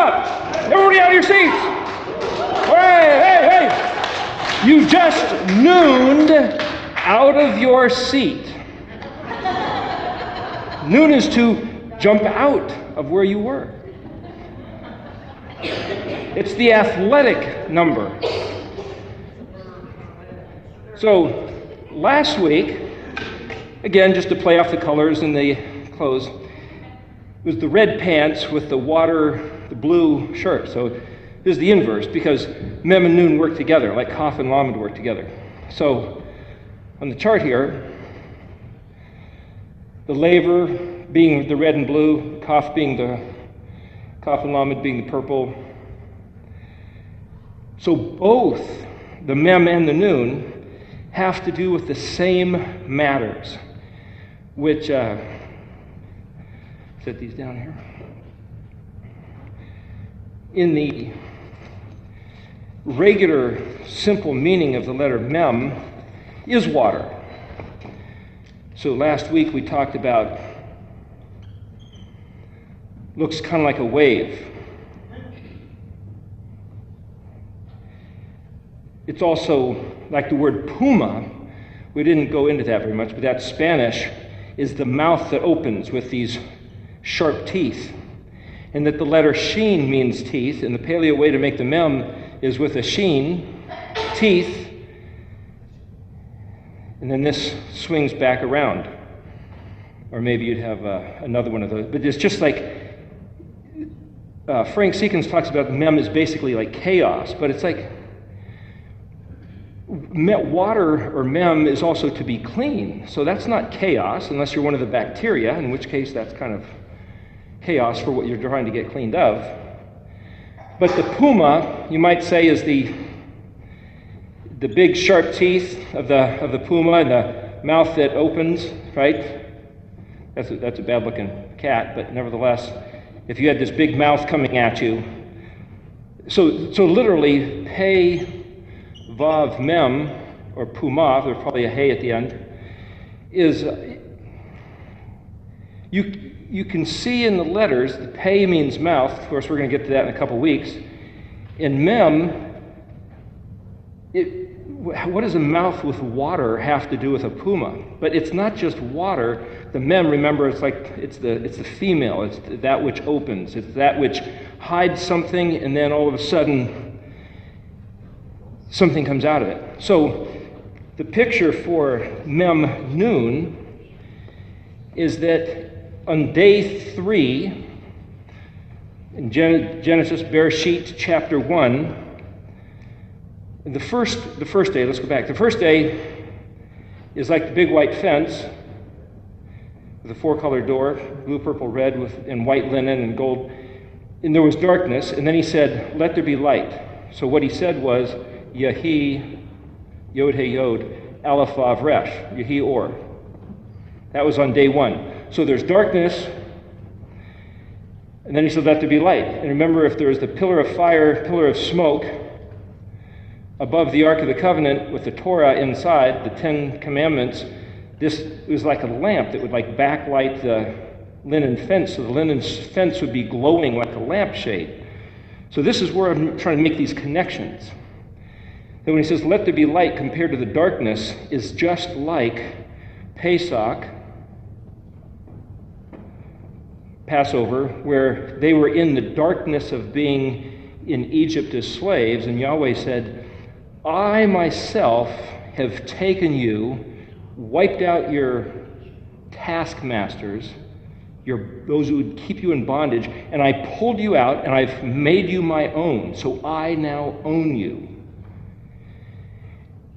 up! Everybody out of your seats! Hey! You just nooned out of your seat. Noon is to jump out of where you were. It's the athletic number. So, last week, again, just to play off the colors in the clothes, was the red pants with the blue shirt. So this is the inverse, because Mem and Noon work together, like Kaf and Lamed work together. So on the chart here, the laver being the red and blue, Kaf and Lamed being the purple. So both the Mem and the Noon have to do with the same matters, which, set these down here. In the regular, simple meaning of the letter Mem is water. So last week we talked about, looks kind of like a wave. It's also like the word puma. We didn't go into that very much, but that's Spanish, is the mouth that opens with these sharp teeth. And that the letter sheen means teeth, and the Paleo way to make the Mem is with a sheen, teeth, and then this swings back around. Or maybe you'd have another one of those. But it's just like, Frank Seekins talks about the Mem is basically like chaos, but it's like, water or Mem is also to be clean. So that's not chaos, unless you're one of the bacteria, in which case that's kind of chaos for what you're trying to get cleaned of. But the puma, you might say, is the big sharp teeth of the puma and the mouth that opens, right? That's a bad looking cat, but nevertheless, if you had this big mouth coming at you, so literally, Pe Vav Mem, or Puma, there's probably a hey at the end, is, you can see in the letters, the Pe means mouth. Of course, we're going to get to that in a couple weeks. In Mem, what does a mouth with water have to do with a puma? But it's not just water. The Mem, remember, it's the female. It's that which opens. It's that which hides something, and then all of a sudden, something comes out of it. So the picture for Mem Noon is that on day 3, in Genesis, Bereshit, chapter 1, the first day, let's go back. The first day is like the big white fence with a 4-color door, blue, purple, red, and white linen and gold. And there was darkness, and then he said, "Let there be light." So what he said was, Yahi, Yod He Yod, Aleph Vav Resh, Yahi Or. That was on day 1. So there's darkness, and then he said, "Let there be light." And remember, if there was the pillar of fire, pillar of smoke, above the Ark of the Covenant with the Torah inside, the 10 Commandments, this was like a lamp that would like backlight the linen fence, so the linen fence would be glowing like a lampshade. So this is where I'm trying to make these connections. Then when he says, "Let there be light," compared to the darkness, is just like Pesach, Passover, where they were in the darkness of being in Egypt as slaves, and Yahweh said, "I myself have taken you, wiped out your taskmasters, those who would keep you in bondage, and I pulled you out, and I've made you my own, so I now own you."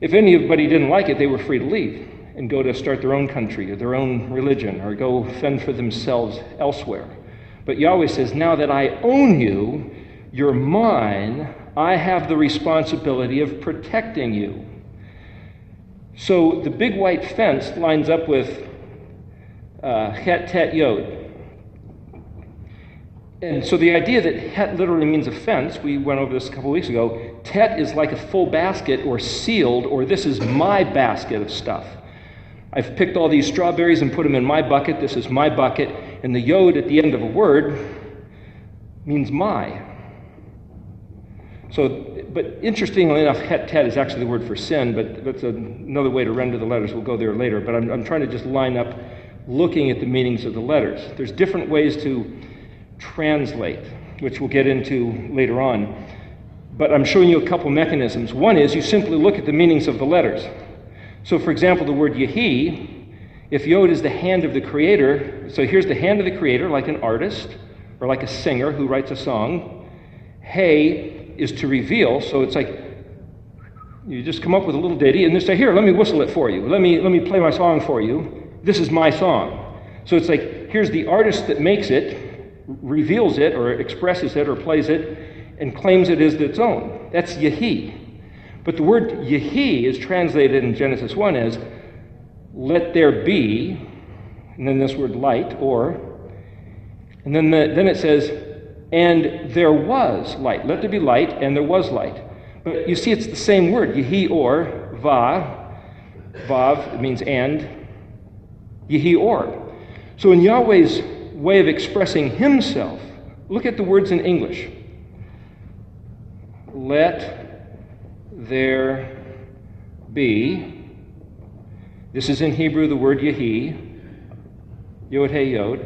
If anybody didn't like it, they were free to leave and go to start their own country or their own religion or go fend for themselves elsewhere. But Yahweh says, "Now that I own you, you're mine, I have the responsibility of protecting you." So the big white fence lines up with Het Tet Yod. And so the idea that Het literally means a fence, we went over this a couple weeks ago. Tet is like a full basket or sealed, or this is my basket of stuff. I've picked all these strawberries and put them in my bucket. This is my bucket. And the Yod at the end of a word means my. But interestingly enough, het tet is actually the word for sin, but that's another way to render the letters. We'll go there later. But I'm trying to just line up looking at the meanings of the letters. There's different ways to translate, which we'll get into later on. But I'm showing you a couple mechanisms. One is you simply look at the meanings of the letters. So for example, the word Yehi, if Yod is the hand of the Creator, so here's the hand of the Creator, like an artist or like a singer who writes a song. Hey is to reveal, so it's like you just come up with a little ditty and then say, here, let me whistle it for you. Let me play my song for you. This is my song. So it's like, here's the artist that makes it, reveals it or expresses it or plays it and claims it as its own. That's Yehi. But the word Yehi is translated in Genesis 1 as let there be, and then this word light, or, and then it says, and there was light. Let there be light, and there was light. But you see, it's the same word, Yehi or, vav, it means and, Yehi or. So in Yahweh's way of expressing himself, look at the words in English. Let there be. This is in Hebrew the word Yehi, Yod He Yod.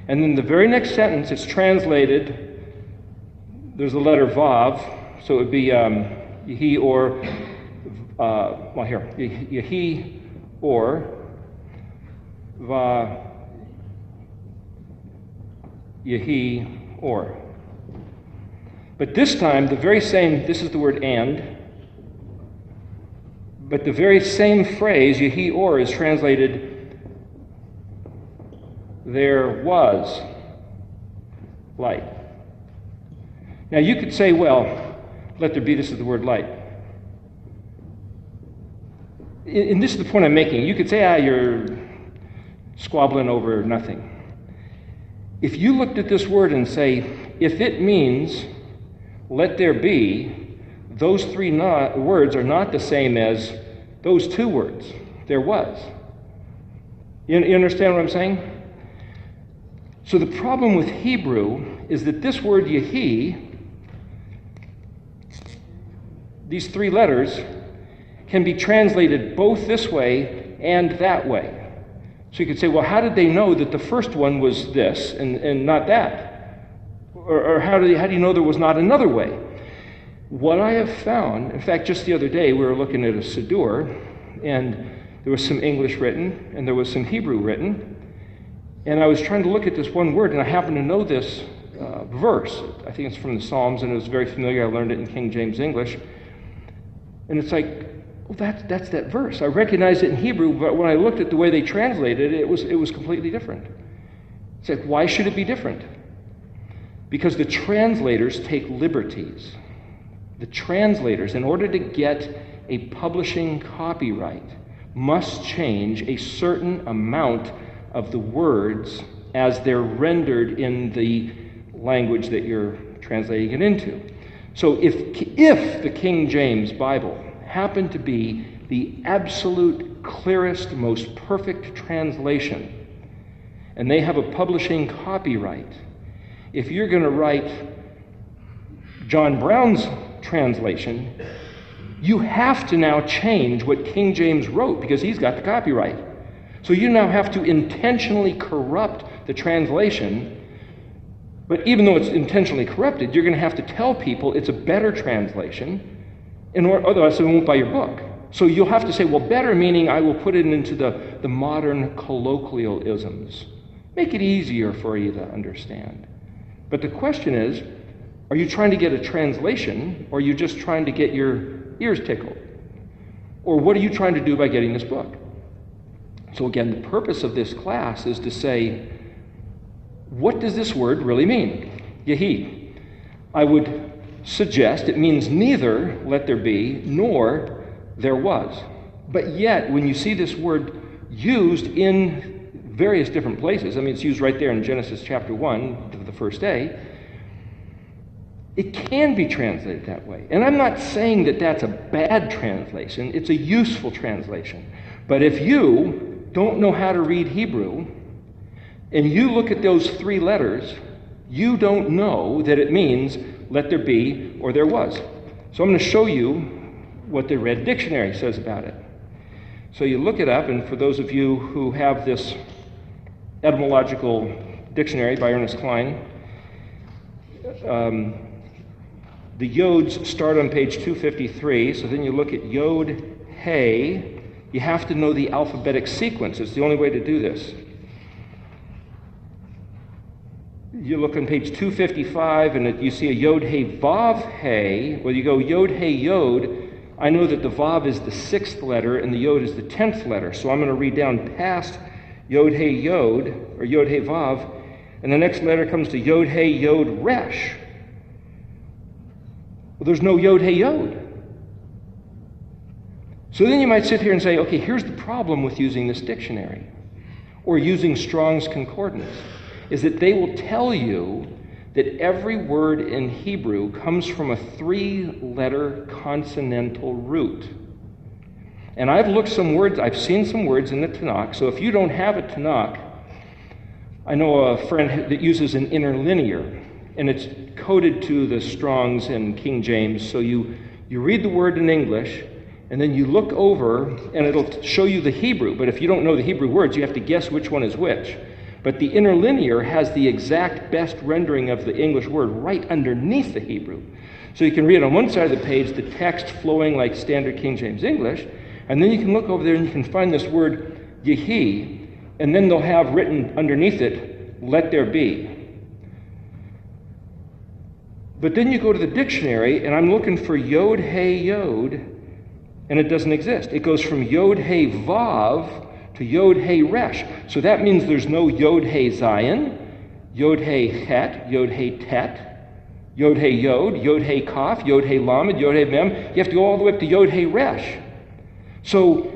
And then the very next sentence, it's translated, there's the letter Vav, so it would be Yehi or, Yehi or, Va, Yehi or. But this time, the very same, this is the word and, but the very same phrase, Yehi or, is translated, there was light. Now you could say, well, let there be, this is the word light. And this is the point I'm making. You could say, you're squabbling over nothing. If you looked at this word and say, if it means let there be, those three words are not the same as those two words, there was. You understand what I'm saying? So the problem with Hebrew is that this word Yehi, these three letters, can be translated both this way and that way. So you could say, well, how did they know that the first one was this and not that? Or how do you know there was not another way? What I have found, in fact, just the other day we were looking at a Siddur, and there was some English written and there was some Hebrew written. And I was trying to look at this one word, and I happened to know this verse. I think it's from the Psalms, and it was very familiar. I learned it in King James English. And it's like, well, that's that verse. I recognized it in Hebrew, but when I looked at the way they translated it, it was completely different. It's like, why should it be different? Because the translators take liberties. The translators, in order to get a publishing copyright, must change a certain amount of the words as they're rendered in the language that you're translating it into. So if the King James Bible happened to be the absolute clearest, most perfect translation, and they have a publishing copyright, if you're going to write John Brown's translation, you have to now change what King James wrote because he's got the copyright. So you now have to intentionally corrupt the translation, but even though it's intentionally corrupted, you're going to have to tell people it's a better translation, otherwise they won't buy your book. So you'll have to say, well, better meaning I will put it into the modern colloquialisms. Make it easier for you to understand. But the question is, are you trying to get a translation, or are you just trying to get your ears tickled? Or what are you trying to do by getting this book? So again, the purpose of this class is to say, what does this word really mean? Yehi. I would suggest it means neither let there be nor there was. But yet, when you see this word used in various different places, I mean, it's used right there in Genesis chapter 1, the first day, it can be translated that way. And I'm not saying that that's a bad translation. It's a useful translation. But if you don't know how to read Hebrew, and you look at those three letters, you don't know that it means let there be or there was. So I'm going to show you what the Red Dictionary says about it. So you look it up, and for those of you who have this etymological dictionary by Ernest Klein, the yods start on page 253, so then you look at yod, hey. You have to know the alphabetic sequence. It's the only way to do this. You look on page 255, and you see a yod, hey, vav, hey. Well, you go yod, hey, yod. I know that the vav is the 6th letter, and the yod is the 10th letter. So I'm going to read down past yod, hey, yod, or yod, hey, vav, and the next letter comes to yod, hey, yod, resh. Well, there's no yod, hey, yod. So then you might sit here and say, okay, here's the problem with using this dictionary, or using Strong's Concordance, is that they will tell you that every word in Hebrew comes from a 3-letter consonantal root. And I've seen some words in the Tanakh, so if you don't have a Tanakh, I know a friend that uses an interlinear, and it's coded to the Strong's and King James, so you read the word in English, and then you look over, and it'll show you the Hebrew, but if you don't know the Hebrew words, you have to guess which one is which. But the interlinear has the exact best rendering of the English word right underneath the Hebrew. So you can read on one side of the page the text flowing like standard King James English, and then you can look over there and you can find this word yehi, and then they'll have written underneath it, let there be. But then you go to the dictionary, and I'm looking for yod, hey, yod, and it doesn't exist. It goes from yod, hey, vav, to yod, hey, resh. So that means there's no yod, hey, zayin, yod, hey, het, yod, hey, tet, yod, hey, yod, hey, kaf, yod, hey, lamed, yod, hey, mem. You have to go all the way up to yod, hey, resh. So,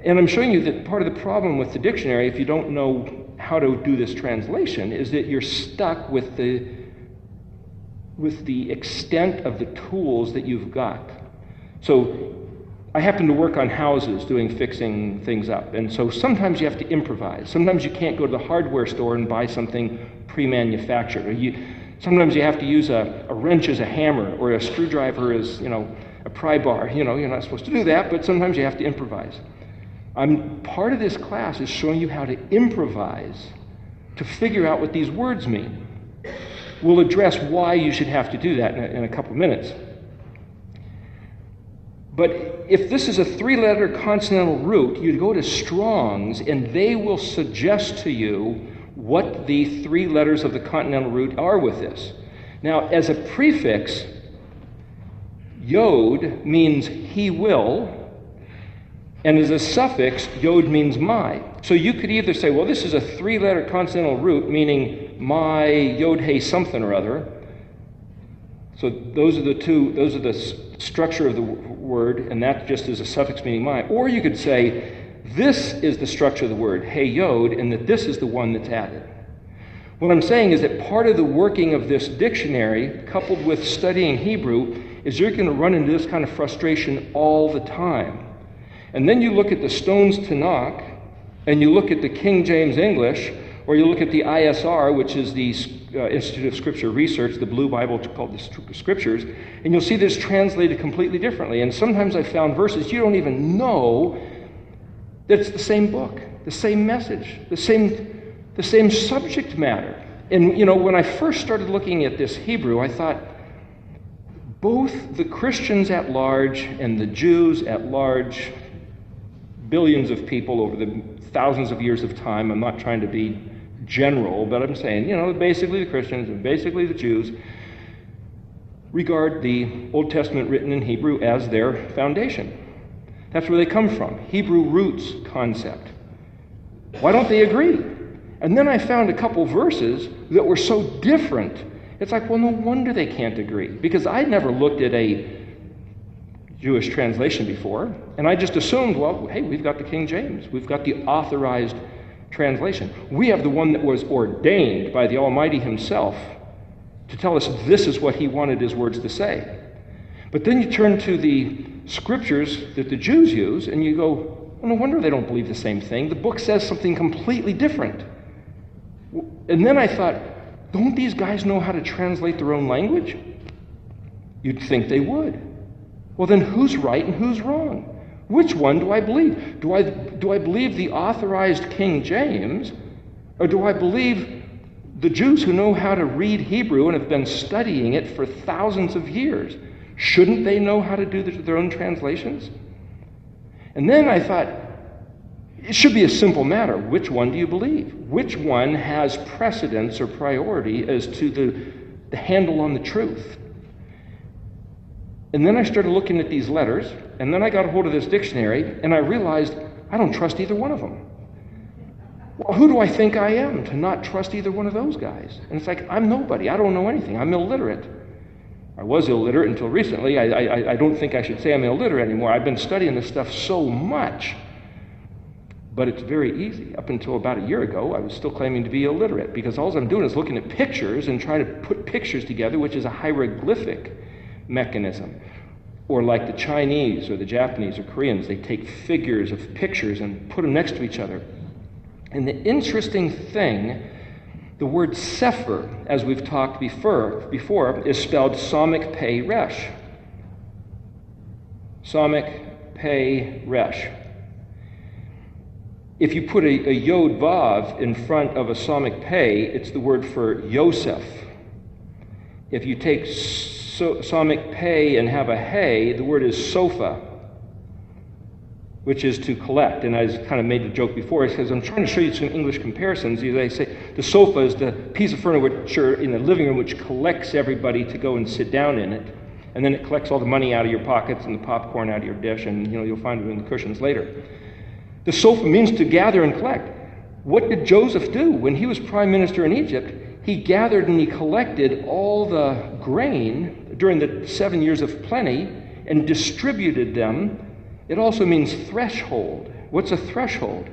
and I'm showing you that part of the problem with the dictionary, if you don't know how to do this translation, is that you're stuck with the extent of the tools that you've got. So I happen to work on houses fixing things up, and so sometimes you have to improvise. Sometimes you can't go to the hardware store and buy something pre-manufactured. Sometimes you have to use a wrench as a hammer, or a screwdriver as, a pry bar. You're not supposed to do that, but sometimes you have to improvise. Part of this class is showing you how to improvise to figure out what these words mean. We'll address why you should have to do that in a couple minutes. But if this is a 3-letter consonantal root, you go to Strong's, and they will suggest to you what the 3 letters of the consonantal root are with this. Now, as a prefix, yod means he will, and as a suffix, yod means my. So you could either say, well, this is a 3-letter consonantal root, meaning my yod hey something or other. So those are the structure of the word, and that just is a suffix meaning my. Or you could say, this is the structure of the word, hey yod, and that this is the one that's added. What I'm saying is that part of the working of this dictionary, coupled with studying Hebrew, is you're going to run into this kind of frustration all the time. And then you look at the Stone's Tanakh, and you look at the King James English, or you look at the ISR, which is the Institute of Scripture Research, the blue Bible called the Scriptures, and you'll see this translated completely differently. And sometimes I found verses you don't even know that it's the same book, the same message, the same subject matter. And when I first started looking at this Hebrew, I thought both the Christians at large and the Jews at large, billions of people over the thousands of years of time, I'm not trying to be general, but I'm saying, basically the Christians and basically the Jews regard the Old Testament written in Hebrew as their foundation. That's where they come from, Hebrew roots concept. Why don't they agree? And then I found a couple verses that were so different. It's like, well, no wonder they can't agree, because I'd never looked at a Jewish translation before, and I just assumed, well, hey, we've got the King James. We've got the authorized translation. We have the one that was ordained by the Almighty himself to tell us this is what he wanted his words to say. But then you turn to the scriptures that the Jews use, and you go, well, no wonder they don't believe the same thing. The book says something completely different. And then I thought, don't these guys know how to translate their own language? You'd think they would. Well, then who's right and who's wrong? Which one do I believe? Do I believe the authorized King James, or do I believe the Jews who know how to read Hebrew and have been studying it for thousands of years? Shouldn't they know how to do their own translations? And then I thought, it should be a simple matter. Which one do you believe? Which one has precedence or priority as to the handle on the truth? And then I started looking at these letters, and then I got a hold of this dictionary, and I realized I don't trust either one of them. Well, who do I think I am to not trust either one of those guys? And it's like, I'm nobody. I don't know anything. I'm illiterate. I was illiterate until recently. I don't think I should say I'm illiterate anymore. I've been studying this stuff so much. But it's very easy. Up until about a year ago, I was still claiming to be illiterate because all I'm doing is looking at pictures and trying to put pictures together, which is a hieroglyphic mechanism. Or like the Chinese or the Japanese or Koreans, they take figures of pictures and put them next to each other. And the interesting thing, the word sefer, as we've talked before, is spelled Samik Pei Resh. Samik Pei Resh. If you put a Yod Vav in front of a Samik Pei, it's the word for Yosef. If you take Samik Pei and have a Hey, the word is Sofa, which is to collect. And I kind of made the joke before, because I'm trying to show you some English comparisons. They say the sofa is the piece of furniture in the living room which collects everybody to go and sit down in it. And then it collects all the money out of your pockets and the popcorn out of your dish, and you'll find it in the cushions later. The sofa means to gather and collect. What did Joseph do when he was prime minister in Egypt? He gathered and he collected all the grain during the 7 years of plenty and distributed them. It also means threshold. What's a threshold?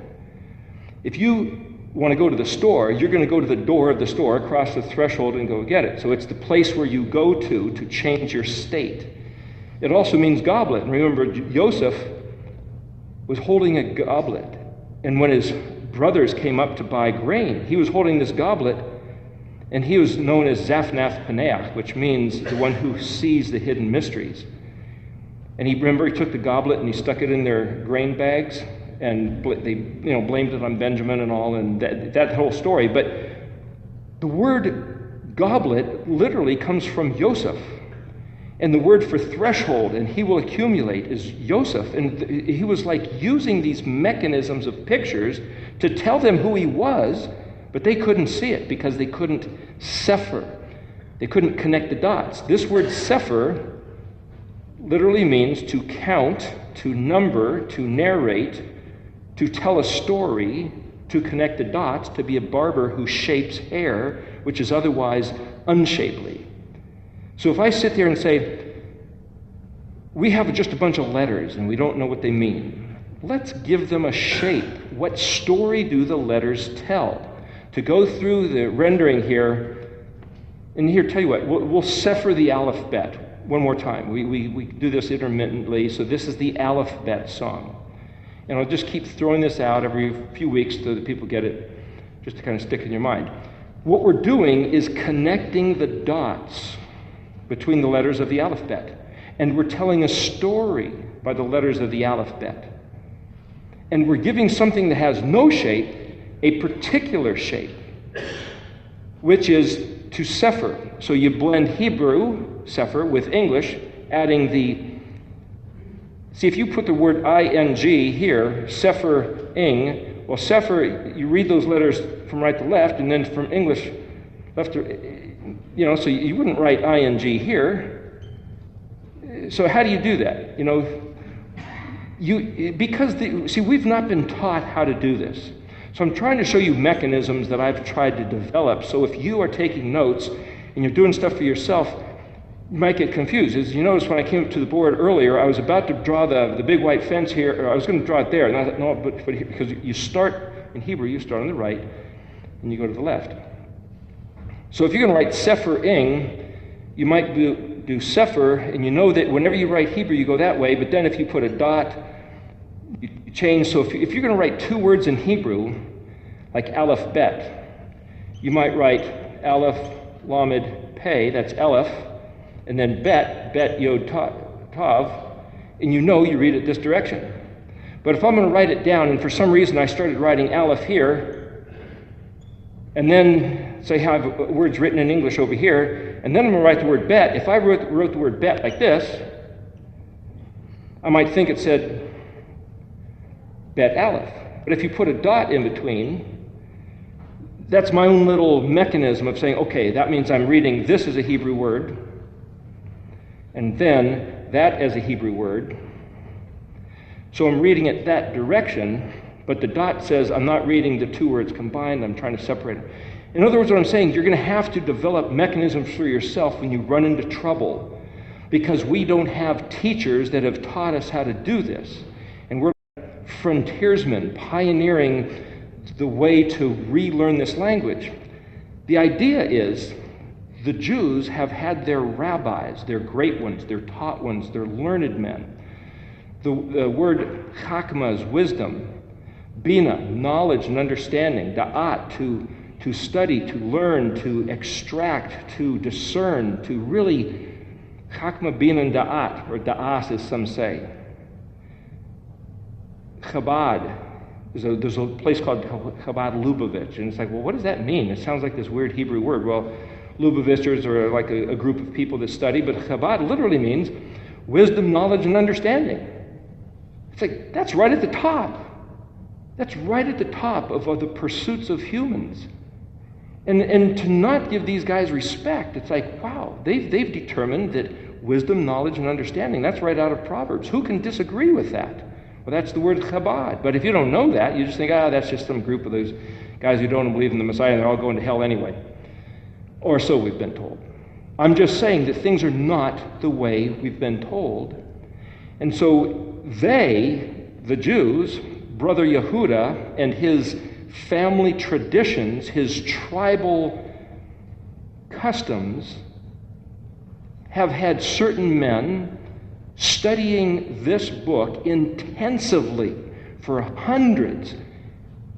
If you want to go to the store, you're going to go to the door of the store, cross the threshold, and go get it. So it's the place where you go to change your state. It also means goblet. And remember, Joseph was holding a goblet. And when his brothers came up to buy grain, he was holding this goblet, and he was known as Zaphnath Paneach, which means the one who sees the hidden mysteries. And he took the goblet and he stuck it in their grain bags, and they blamed it on Benjamin and all, and that whole story. But the word goblet literally comes from Yosef. And the word for threshold, and he will accumulate, is Yosef. And he was like using these mechanisms of pictures to tell them who he was, but they couldn't see it because they couldn't sefer. They couldn't connect the dots. This word sefer literally means to count, to number, to narrate, to tell a story, to connect the dots, to be a barber who shapes hair, which is otherwise unshapely. So if I sit there and say, we have just a bunch of letters and we don't know what they mean, let's give them a shape. What story do the letters tell? To go through the rendering here, and here, tell you what, we'll sefer the alphabet one more time. We do this intermittently, so this is the alphabet song. And I'll just keep throwing this out every few weeks so that people get it, just to kind of stick in your mind. What we're doing is connecting the dots between the letters of the alphabet. And we're telling a story by the letters of the alphabet. And we're giving something that has no shape a particular shape, which is to sefer. So you blend Hebrew, sefer, with English, adding the... See, if you put the word ing here, sefer-ing, well, sefer, you read those letters from right to left, and then from English left to... so you wouldn't write ing here. So how do you do that? We've not been taught how to do this. So I'm trying to show you mechanisms that I've tried to develop. So if you are taking notes and you're doing stuff for yourself, you might get confused. As you notice, when I came to the board earlier, I was about to draw the big white fence here, or I was going to draw it there, and I thought, no, but because you start in Hebrew, you start on the right, and you go to the left. So if you're going to write sefer-ing, you might do sefer, and you know that whenever you write Hebrew, you go that way, but then if you put a dot, you change. So if you're going to write two words in Hebrew, like aleph bet, you might write aleph lamed pei, that's aleph, and then bet yod tav, and you know you read it this direction. But if I'm going to write it down, and for some reason I started writing aleph here, and then say I have words written in English over here, and then I'm going to write the word bet. If I wrote the word bet like this, I might think it said bet aleph. But if you put a dot in between, that's my own little mechanism of saying, okay, that means I'm reading this as a Hebrew word, and then that as a Hebrew word. So I'm reading it that direction, but the dot says I'm not reading the two words combined, I'm trying to separate them. In other words, what I'm saying, you're going to have to develop mechanisms for yourself when you run into trouble, because we don't have teachers that have taught us how to do this. And we're frontiersmen pioneering the way to relearn this language. The idea is the Jews have had their rabbis, their great ones, their taught ones, their learned men. The word chakma is wisdom, bina, knowledge and understanding, da'at, to study, to learn, to extract, to discern, to really, chakma, bina, and da'at, or da'as as some say. Chabad, there's a place called Chabad Lubavitch, and it's like, well, what does that mean? It sounds like this weird Hebrew word. Well, Lubavitchers are like a group of people that study, but Chabad literally means wisdom, knowledge, and understanding. It's like, that's right at the top. That's right at the top of the pursuits of humans. And to not give these guys respect, it's like, wow, they've determined that wisdom, knowledge, and understanding, that's right out of Proverbs. Who can disagree with that? Well, that's the word Chabad. But if you don't know that, you just think, that's just some group of those guys who don't believe in the Messiah, and they're all going to hell anyway. Or so we've been told. I'm just saying that things are not the way we've been told. And so they, the Jews, Brother Yehuda and his family traditions, his tribal customs, have had certain men studying this book intensively for hundreds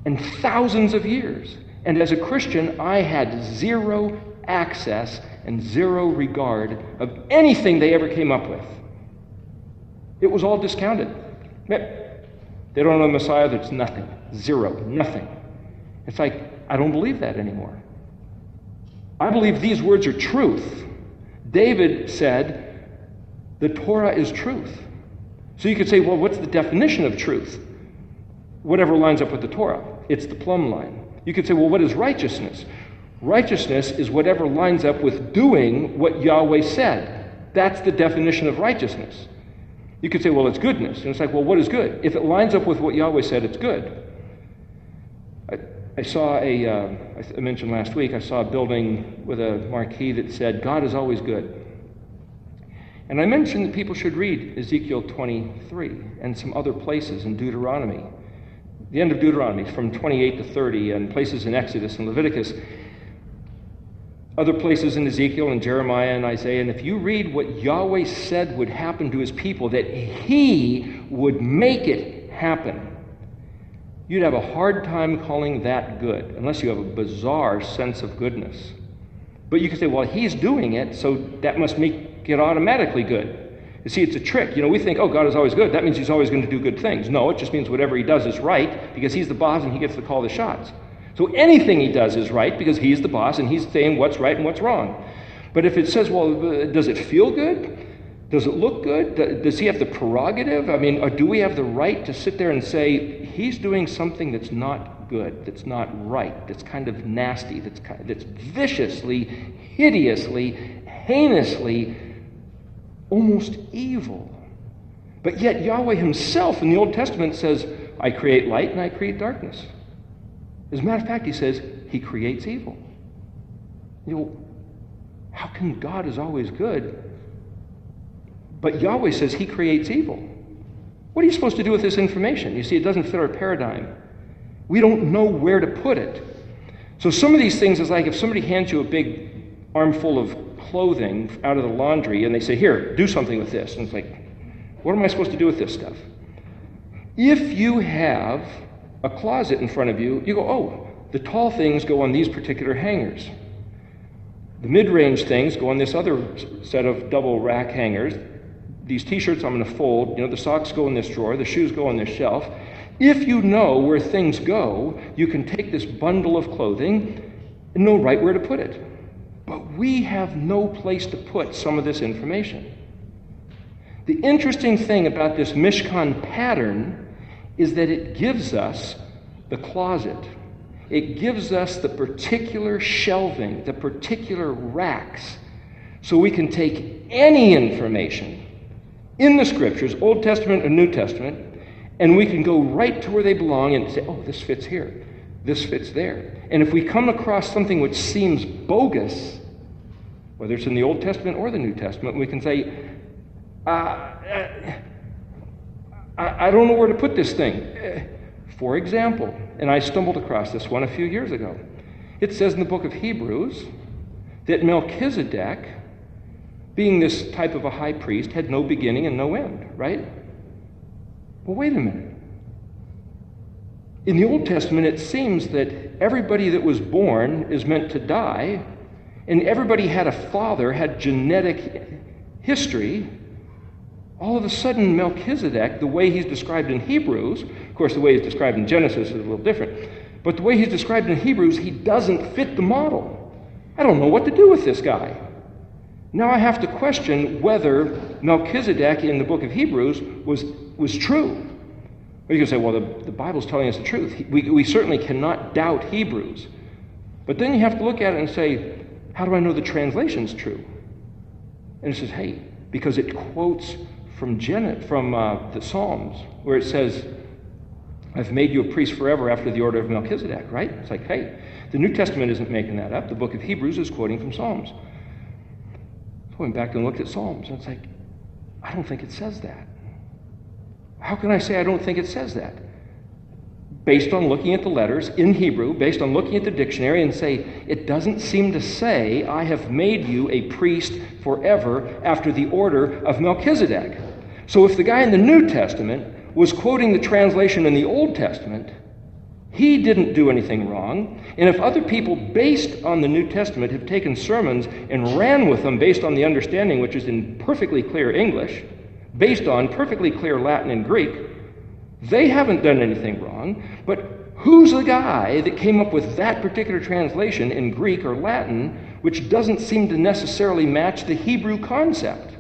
and thousands of years. And as a Christian, I had zero access and zero regard of anything they ever came up with. It was all discounted. They don't know the Messiah, there's nothing. Zero, nothing. It's like, I don't believe that anymore. I believe these words are truth. David said, the Torah is truth. So you could say, well, what's the definition of truth? Whatever lines up with the Torah. It's the plumb line. You could say, well, what is righteousness? Righteousness is whatever lines up with doing what Yahweh said. That's the definition of righteousness. You could say, well, it's goodness. And it's like, well, what is good? If it lines up with what Yahweh said, it's good. I saw I mentioned last week, I saw a building with a marquee that said, God is always good. And I mentioned that people should read Ezekiel 23 and some other places in Deuteronomy. The end of Deuteronomy, from 28 to 30, and places in Exodus and Leviticus. Other places in Ezekiel and Jeremiah and Isaiah. And if you read what Yahweh said would happen to his people, that he would make it happen, you'd have a hard time calling that good, unless you have a bizarre sense of goodness. But you could say, well, he's doing it, so that must make it automatically good. You see, it's a trick. We think, oh, God is always good. That means he's always going to do good things. No, it just means whatever he does is right, because he's the boss and he gets to call the shots. So anything he does is right because he's the boss and he's saying what's right and what's wrong. But if it says, well, does it feel good? Does it look good? Does he have the prerogative? I mean, or do we have the right to sit there and say, he's doing something that's not good, that's not right, that's kind of nasty, that's viciously, hideously, heinously, almost evil. But yet Yahweh himself in the Old Testament says, I create light and I create darkness. As a matter of fact, he says he creates evil. How can God is always good, but Yahweh says he creates evil? What are you supposed to do with this information? You see, it doesn't fit our paradigm. We don't know where to put it. So some of these things is like if somebody hands you a big armful of clothing out of the laundry and they say, here, do something with this. And it's like, what am I supposed to do with this stuff? If you have a closet in front of you, you go, oh, the tall things go on these particular hangers. The mid-range things go on this other set of double rack hangers. these t-shirts I'm going to fold, the socks go in this drawer, the shoes go on this shelf. If you know where things go, you can take this bundle of clothing and know right where to put it. But we have no place to put some of this information. The interesting thing about this Mishkan pattern is that it gives us the closet. It gives us the particular shelving, the particular racks, so we can take any information in the Scriptures, Old Testament and New Testament, and we can go right to where they belong and say, oh, this fits here, this fits there. And if we come across something which seems bogus, whether it's in the Old Testament or the New Testament, we can say, I don't know where to put this thing. For example, and I stumbled across this one a few years ago. It says in the book of Hebrews that Melchizedek, being this type of a high priest, had no beginning and no end, right? Well, wait a minute. In the Old Testament, it seems that everybody that was born is meant to die, and everybody had a father, had genetic history. All of a sudden, Melchizedek, the way he's described in Hebrews, of course, the way he's described in Genesis is a little different, but the way he's described in Hebrews, he doesn't fit the model. I don't know what to do with this guy. Now I have to question whether Melchizedek in the book of Hebrews was true. Well, you can say, well, the Bible's telling us the truth. We certainly cannot doubt Hebrews. But then you have to look at it and say, how do I know the translation's true? And it says, hey, because it quotes from the Psalms, where it says, I've made you a priest forever after the order of Melchizedek, right? It's like, hey, the New Testament isn't making that up. The book of Hebrews is quoting from Psalms. So I went back and looked at Psalms, and it's like, I don't think it says that. How can I say I don't think it says that? Based on looking at the letters in Hebrew, based on looking at the dictionary, and say, it doesn't seem to say, I have made you a priest forever after the order of Melchizedek. So if the guy in the New Testament was quoting the translation in the Old Testament, he didn't do anything wrong. And if other people based on the New Testament have taken sermons and ran with them based on the understanding, which is in perfectly clear English, based on perfectly clear Latin and Greek, they haven't done anything wrong. But who's the guy that came up with that particular translation in Greek or Latin, which doesn't seem to necessarily match the Hebrew concept?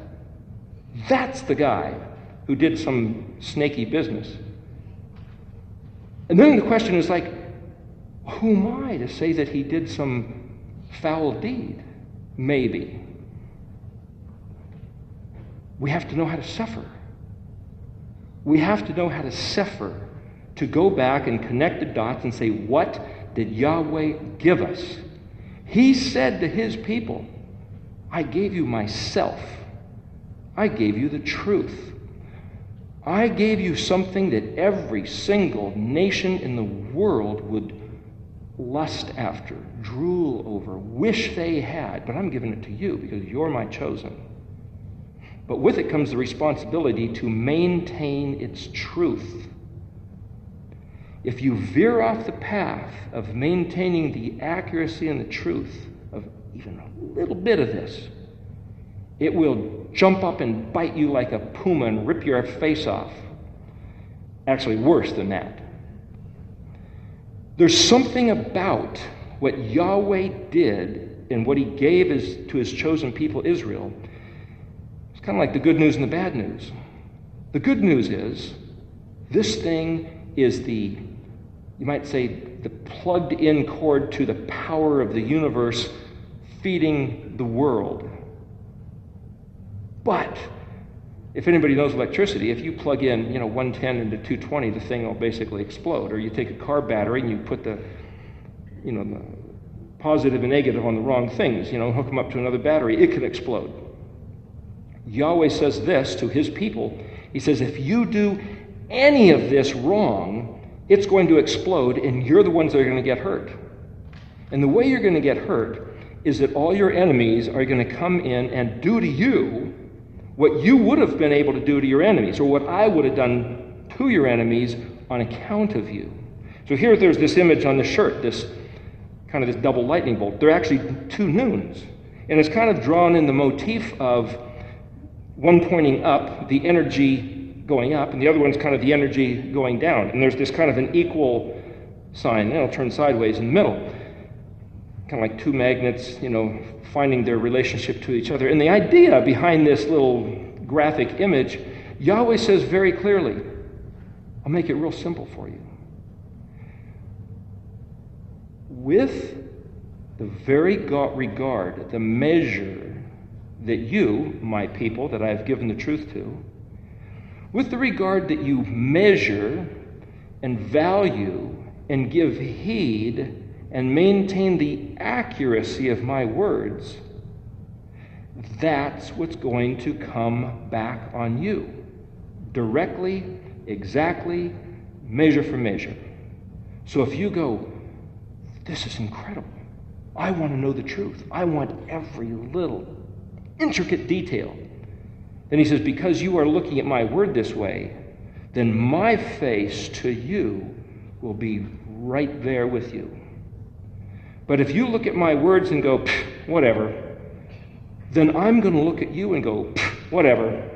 That's the guy who did some snaky business. And then the question is like, who am I to say that he did some foul deed? Maybe. We have to know how to suffer. We have to know how to suffer, to go back and connect the dots and say, what did Yahweh give us? He said to his people, I gave you myself. I gave you the truth. I gave you something that every single nation in the world would lust after, drool over, wish they had, but I'm giving it to you because you're my chosen. But with it comes the responsibility to maintain its truth. If you veer off the path of maintaining the accuracy and the truth of even a little bit of this, it will jump up and bite you like a puma and rip your face off. Actually, worse than that. There's something about what Yahweh did and what he gave to his chosen people, Israel. It's kind of like the good news and the bad news. The good news is this thing is you might say, the plugged-in cord to the power of the universe feeding the world. But if anybody knows electricity, if you plug in 110 into 220, the thing will basically explode. Or you take a car battery and you put the positive and negative on the wrong things, hook them up to another battery, it can explode. Yahweh says this to his people. He says, if you do any of this wrong, it's going to explode and you're the ones that are going to get hurt. And the way you're going to get hurt is that all your enemies are going to come in and do to you what you would have been able to do to your enemies, or what I would have done to your enemies on account of you. So here there's this image on the shirt, this double lightning bolt. They're actually two noons. And it's kind of drawn in the motif of one pointing up, the energy going up, and the other one's kind of the energy going down. And there's this kind of an equal sign, and it'll turn sideways in the middle. Kind of like two magnets, finding their relationship to each other. And the idea behind this little graphic image, Yahweh says very clearly, I'll make it real simple for you. With the very regard, the measure that you, my people, that I have given the truth to, with the regard that you measure and value and give heed and maintain the accuracy of my words, that's what's going to come back on you. Directly, exactly, measure for measure. So if you go, this is incredible. I want to know the truth. I want every little intricate detail. Then he says, because you are looking at my word this way, then my face to you will be right there with you. But if you look at my words and go, whatever, then I'm going to look at you and go, whatever.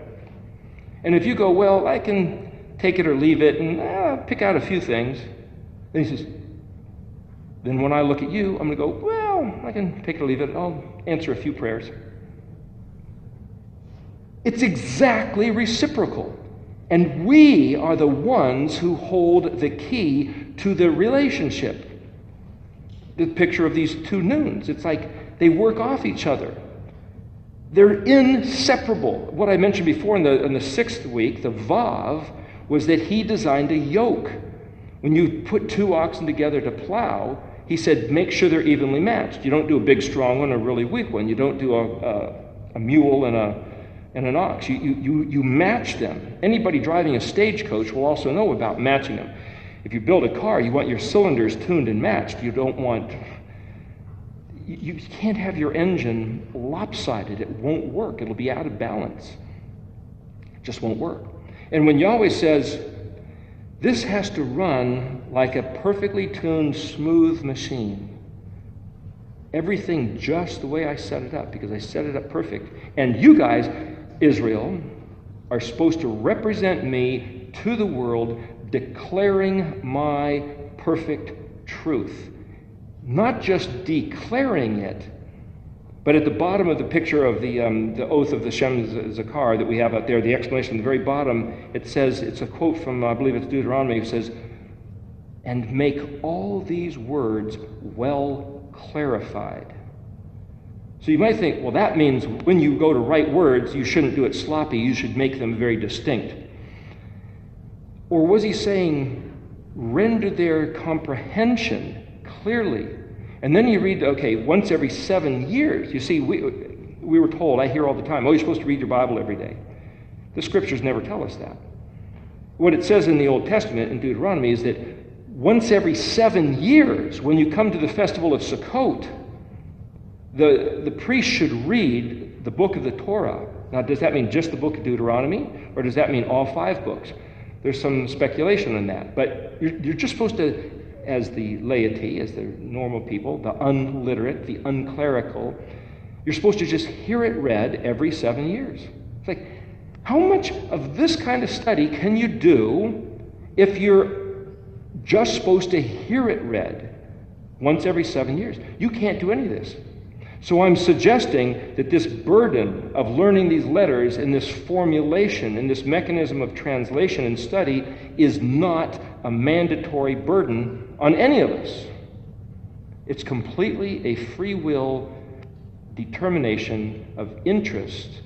And if you go, well, I can take it or leave it and pick out a few things, then he says, then when I look at you, I'm going to go, well, I can pick it or leave it. I'll answer a few prayers. It's exactly reciprocal. And we are the ones who hold the key to the relationship. The picture of these two noons, it's like they work off each other. They're inseparable. What I mentioned before in the 6th week, the Vav, was that he designed a yoke. When you put two oxen together to plow, he said, make sure they're evenly matched. You don't do a big, strong one and a really weak one. You don't do a mule and an ox. You match them. Anybody driving a stagecoach will also know about matching them. If you build a car, you want your cylinders tuned and matched. You can't have your engine lopsided. It won't work. It'll be out of balance. It just won't work. And when Yahweh says, this has to run like a perfectly tuned, smooth machine, everything just the way I set it up, because I set it up perfect. And you guys, Israel, are supposed to represent me to the world, declaring my perfect truth. Not just declaring it, but at the bottom of the picture of the oath of the Shem Zakar that we have out there, the explanation at the very bottom, it says, it's a quote from, I believe it's Deuteronomy, it says, and make all these words well clarified. So you might think, well, that means when you go to write words, you shouldn't do it sloppy, you should make them very distinct. Or was he saying, render their comprehension clearly? And then you read, okay, once every 7 years. You see, we were told, I hear all the time, oh, you're supposed to read your Bible every day. The scriptures never tell us that. What it says in the Old Testament, in Deuteronomy, is that once every 7 years, when you come to the festival of Sukkot, the priest should read the book of the Torah. Now, does that mean just the book of Deuteronomy, or does that mean all 5 books? There's some speculation on that. But you're just supposed to, as the laity, as the normal people, the unliterate, the unclerical, you're supposed to just hear it read every 7 years. It's like, how much of this kind of study can you do if you're just supposed to hear it read once every 7 years? You can't do any of this. So I'm suggesting that this burden of learning these letters and this formulation and this mechanism of translation and study is not a mandatory burden on any of us. It's completely a free will determination of interest.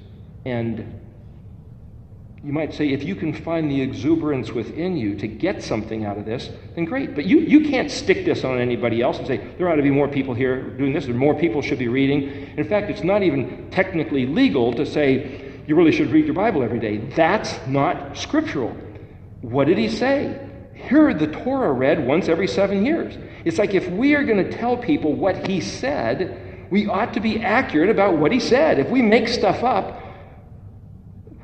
And you might say, if you can find the exuberance within you to get something out of this, then great. But you can't stick this on anybody else and say, there ought to be more people here doing this, or more people should be reading. In fact, it's not even technically legal to say, you really should read your Bible every day. That's not scriptural. What did he say? Hear the Torah read once every 7 years. It's like if we are going to tell people what he said, we ought to be accurate about what he said. If we make stuff up,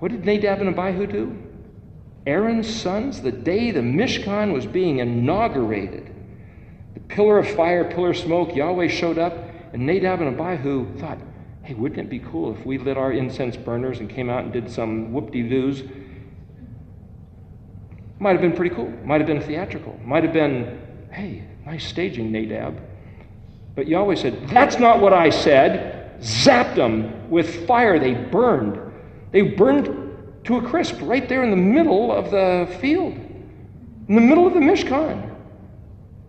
what did Nadab and Abihu do? Aaron's sons, the day the Mishkan was being inaugurated, the pillar of fire, pillar of smoke, Yahweh showed up, and Nadab and Abihu thought, Hey, wouldn't it be cool if we lit our incense burners and came out and did some whoop-de-doos? Might have been pretty cool. Might have been theatrical. Might have been, hey, nice staging, Nadab. But Yahweh said, that's not what I said. Zapped them with fire. They burned. They burned to a crisp right there in the middle of the field, in the middle of the Mishkan.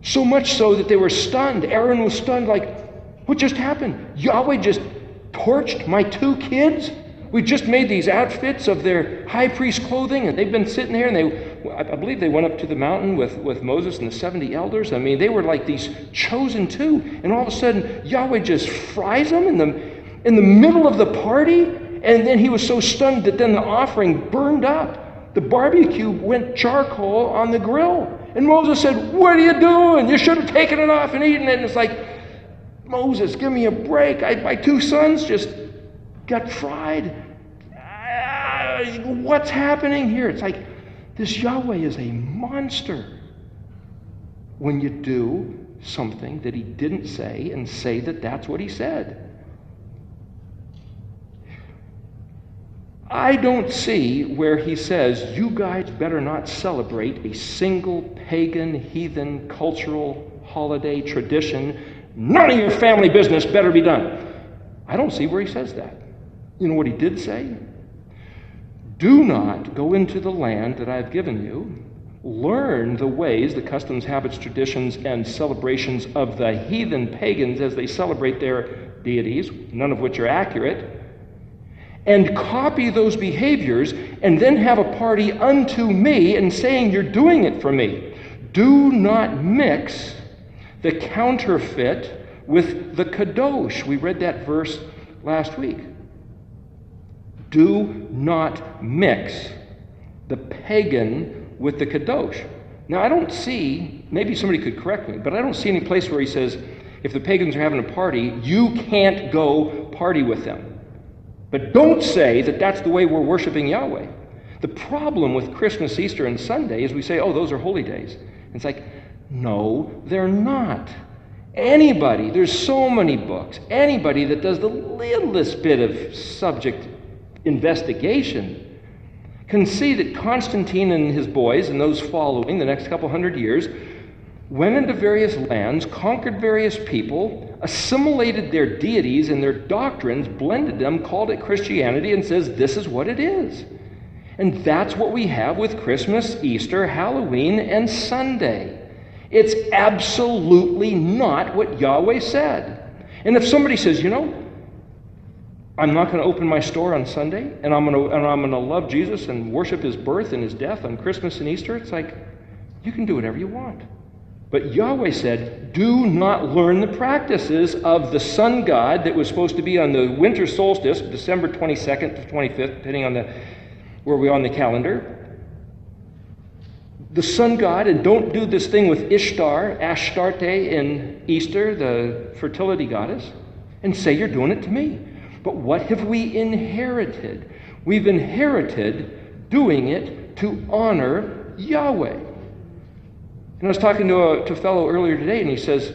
So much so that they were stunned. Aaron was stunned, like, what just happened? Yahweh just torched my 2 kids? We just made these outfits of their high priest clothing, and they've been sitting here, and I believe they went up to the mountain with Moses and the 70 elders. I mean, they were like these chosen 2, and all of a sudden, Yahweh just fries them in the middle of the party. And then he was so stunned that then the offering burned up. The barbecue went charcoal on the grill. And Moses said, what are you doing? You should have taken it off and eaten it. And it's like, Moses, give me a break. My 2 sons just got fried. What's happening here? It's like, this Yahweh is a monster. When you do something that he didn't say and say that that's what he said. I don't see where he says, you guys better not celebrate a single pagan, heathen, cultural holiday tradition. None of your family business better be done. I don't see where he says that. You know what he did say? Do not go into the land that I have given you. Learn the ways, the customs, habits, traditions, and celebrations of the heathen pagans as they celebrate their deities, none of which are accurate. And copy those behaviors, and then have a party unto me, and saying you're doing it for me. Do not mix the counterfeit with the kadosh. We read that verse last week. Do not mix the pagan with the kadosh. Now, I don't see, maybe somebody could correct me, but I don't see any place where he says, if the pagans are having a party, you can't go party with them. But don't say that that's the way we're worshiping Yahweh. The problem with Christmas, Easter, and Sunday is we say, oh, those are holy days. And it's like, no, they're not. Anybody, there's so many books, anybody that does the littlest bit of subject investigation can see that Constantine and his boys and those following the next couple hundred years went into various lands, conquered various people, assimilated their deities and their doctrines, blended them, called it Christianity, and says this is what it is. And that's what we have with Christmas, Easter, Halloween, and Sunday. It's absolutely not what Yahweh said. And if somebody says, you know, I'm not going to open my store on Sunday, and I'm going to love Jesus and worship his birth and his death on Christmas and Easter, it's like, you can do whatever you want. But Yahweh said, do not learn the practices of the sun god that was supposed to be on the winter solstice, December 22nd to 25th, depending on where we are on the calendar. The sun god, and don't do this thing with Ishtar, Ashtarte in Easter, the fertility goddess, and say you're doing it to me. But what have we inherited? We've inherited doing it to honor Yahweh. And I was talking to a fellow earlier today, and he says,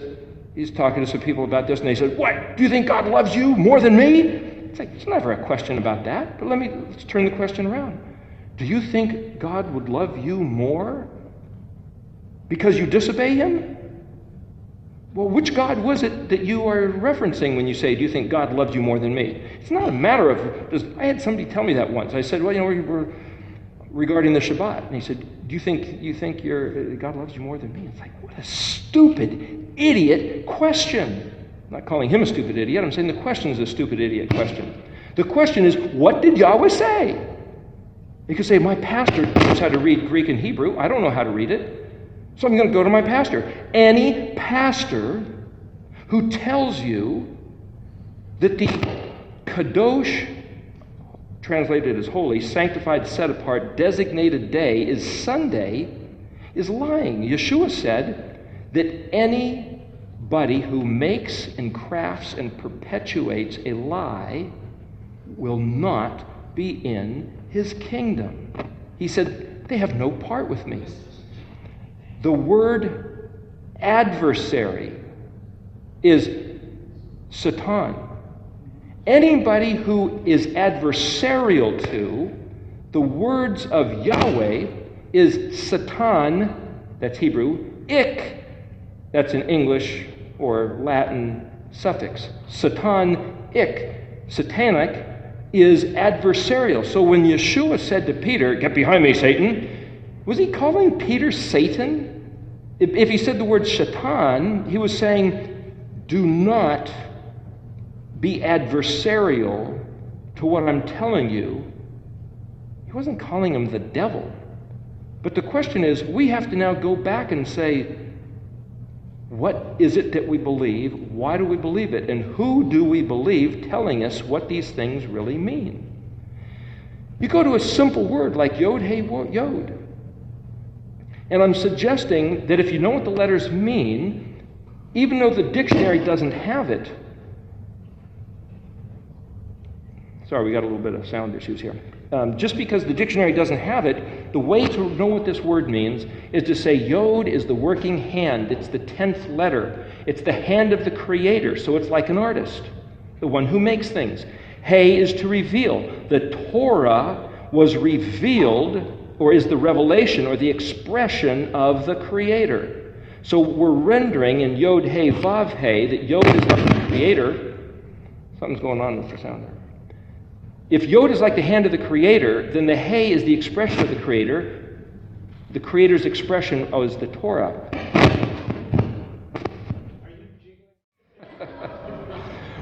he's talking to some people about this, and they said, what, do you think God loves you more than me? It's like, there's never a question about that, but let's turn the question around. Do you think God would love you more because you disobey him? Well, which God was it that you are referencing when you say, do you think God loved you more than me? It's not a matter of, I had somebody tell me that once. I said, well, you know, we're regarding the Shabbat. And he said, do you think God loves you more than me? It's like, what a stupid, idiot question. I'm not calling him a stupid idiot. I'm saying the question is a stupid, idiot question. The question is, what did Yahweh say? You could say, my pastor knows how to read Greek and Hebrew. I don't know how to read it. So I'm going to go to my pastor. Any pastor who tells you that the kadosh, translated as holy, sanctified, set apart, designated day is Sunday, is lying. Yeshua said that anybody who makes and crafts and perpetuates a lie will not be in his kingdom. He said, they have no part with me. The word adversary is Satan. Anybody who is adversarial to the words of Yahweh is Satan, that's Hebrew, ik, that's an English or Latin suffix. Satan, ik, satanic, is adversarial. So when Yeshua said to Peter, "Get behind me, Satan," was he calling Peter Satan? If he said the word Shaitan, he was saying, do not be adversarial to what I'm telling you. He wasn't calling him the devil. But the question is, we have to now go back and say, what is it that we believe? Why do we believe it? And who do we believe telling us what these things really mean? You go to a simple word like Yod, Hey, Yod. And I'm suggesting that if you know what the letters mean, even though the dictionary doesn't have it, sorry, we got a little bit of sound issues here. Just because the dictionary doesn't have it, the way to know what this word means is to say Yod is the working hand. It's the 10th letter. It's the hand of the Creator, so it's like an artist, the one who makes things. Hey is to reveal. The Torah was revealed, or is the revelation, or the expression of the Creator. So we're rendering in Yod, Hey, Vav, Hey, that Yod is like the Creator. Something's going on with the sound there. If Yod is like the hand of the Creator, then the Hey is the expression of the Creator. The Creator's expression is the Torah.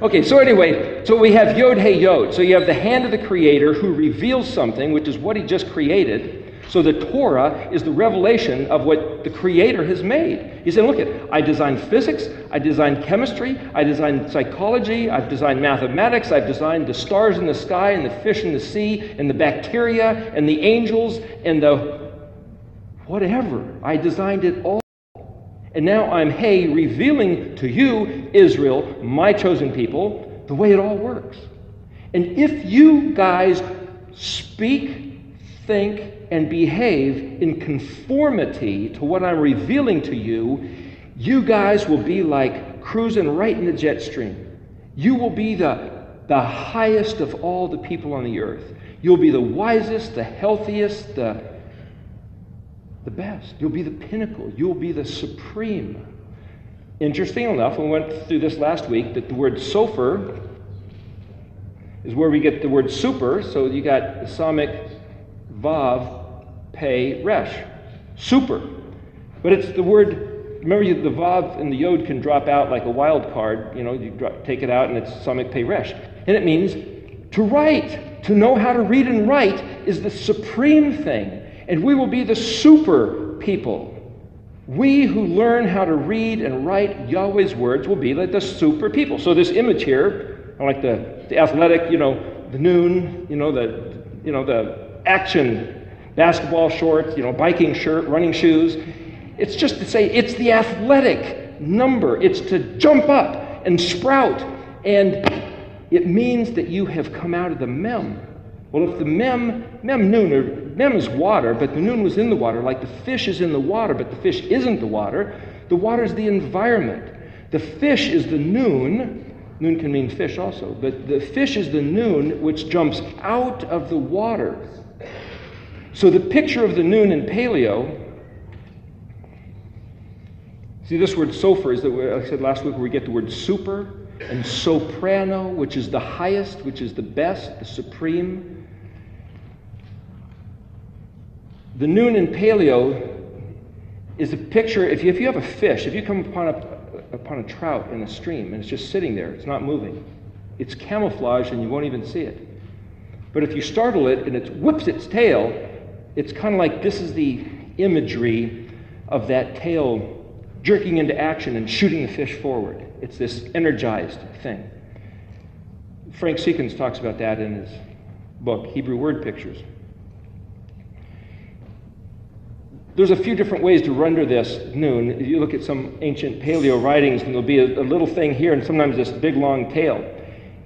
Okay, so anyway, so we have Yod, Hey, Yod. So you have the hand of the Creator who reveals something, which is what he just created. So the Torah is the revelation of what the Creator has made. He said, look, I designed physics, I designed chemistry, I designed psychology, I've designed mathematics, I've designed the stars in the sky and the fish in the sea and the bacteria and the angels and the whatever. I designed it all. And now I'm, hey, revealing to you, Israel, my chosen people, the way it all works. And if you guys speak, think, and behave in conformity to what I'm revealing to you, you guys will be like cruising right in the jet stream. You will be the highest of all the people on the earth. You'll be the wisest, the healthiest, the best. You'll be the pinnacle. You'll be the supreme. Interesting enough, we went through this last week, that the word sofer is where we get the word super. So you got the Samic Vav, Pei, Resh. Super. But it's the word, remember the Vav and the Yod can drop out like a wild card. You know, you take it out and it's Samic Pei, Resh. And it means to write. To know how to read and write is the supreme thing. And we will be the super people. We who learn how to read and write Yahweh's words will be like the super people. So this image here, like the athletic, the noon, the action basketball shorts, biking shirt, running shoes. It's just to say it's the athletic number. It's to jump up and sprout. And it means that you have come out of the mem. Well, if the mem noon, or mem is water, but the noon was in the water, like the fish is in the water, but the fish isn't the water is the environment. The fish is the noon. Noon can mean fish also, but the fish is the noon which jumps out of the water. So the picture of the noon in Paleo, see this word sofer is, like I said last week, where we get the word super, and soprano, which is the highest, which is the best, the supreme. The noon in Paleo is a picture, if you have a fish, if you come upon a trout in a stream and it's just sitting there, it's not moving, it's camouflaged and you won't even see it. But if you startle it and it whips its tail, it's kind of like this is the imagery of that tail jerking into action and shooting the fish forward. It's this energized thing. Frank Seekins talks about that in his book, Hebrew Word Pictures. There's a few different ways to render this noon. If you look at some ancient paleo writings, and there'll be a little thing here and sometimes this big long tail.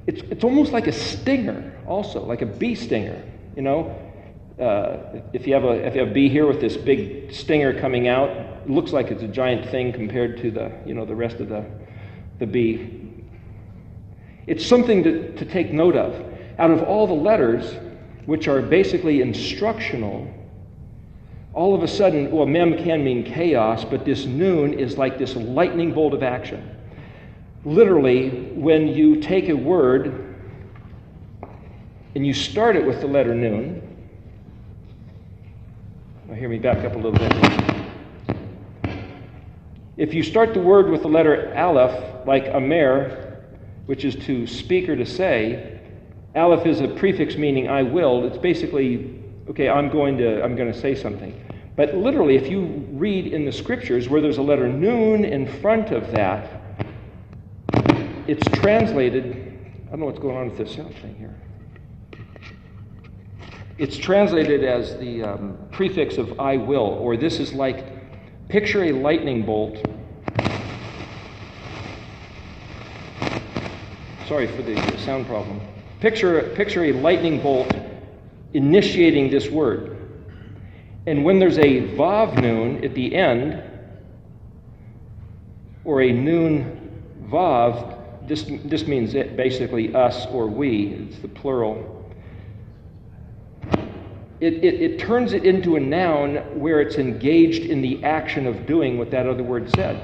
It's almost like a stinger also, like a bee stinger, If you have a bee here with this big stinger coming out, it looks like it's a giant thing compared to the rest of the bee. It's something to take note of. Out of all the letters, which are basically instructional, all of a sudden, well, mem can mean chaos, but this noon is like this lightning bolt of action. Literally, when you take a word and you start it with the letter noon, now hear me back up a little bit. If you start the word with the letter aleph, like amer, which is to speak or to say, aleph is a prefix meaning I will. It's basically, okay, I'm going to say something. But literally, if you read in the scriptures where there's a letter noon in front of that, it's translated, I don't know what's going on with this sound thing here. It's translated as the prefix of I will, or this is like, picture a lightning bolt. Sorry for the sound problem. Picture a lightning bolt initiating this word. And when there's a vav noon at the end, or a noon vav, this means basically us or we, it's the plural. It turns it into a noun where it's engaged in the action of doing what that other word said.